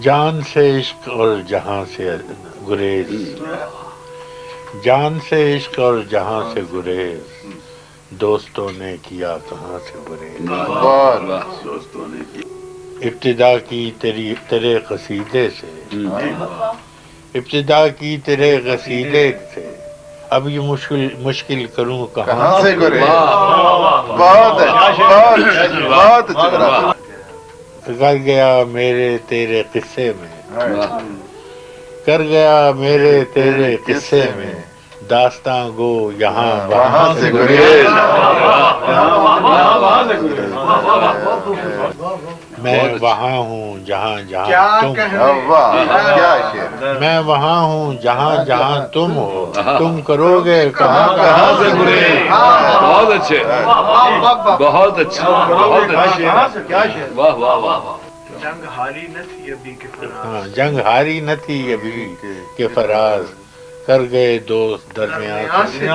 جان سے عشق اور جہاں سے گریز، جان سے عشق اور جہاں سے گریز، دوستوں نے کیا کہاں سے گریز۔ ابتدا کی تیرے قصیدے سے، ابتدا کی تیرے قصیدے سے، اب یہ مشکل کروں کہاں سے گریز۔ بہت بہت اچھا، کر گیا میرے تیرے قصے میں، کر گیا میرے تیرے قصے میں، داستان-گو یہاں وہاں سے گریز۔ میں وہاں ہوں جہاں جہاں تم، کیا شعر، میں وہاں ہوں جہاں جہاں تم ہو، تم کروگے کہاں کہاں سے گریز۔ بہت اچھے، بہت اچھے، بہت اچھے، واہ واہ واہ۔ جنگ ہاری نہ تھی ابھی کہ فراز، ہاں، جنگ ہاری نہ تھی ابھی کہ فراز، کر گئے دوست درمیان سے۔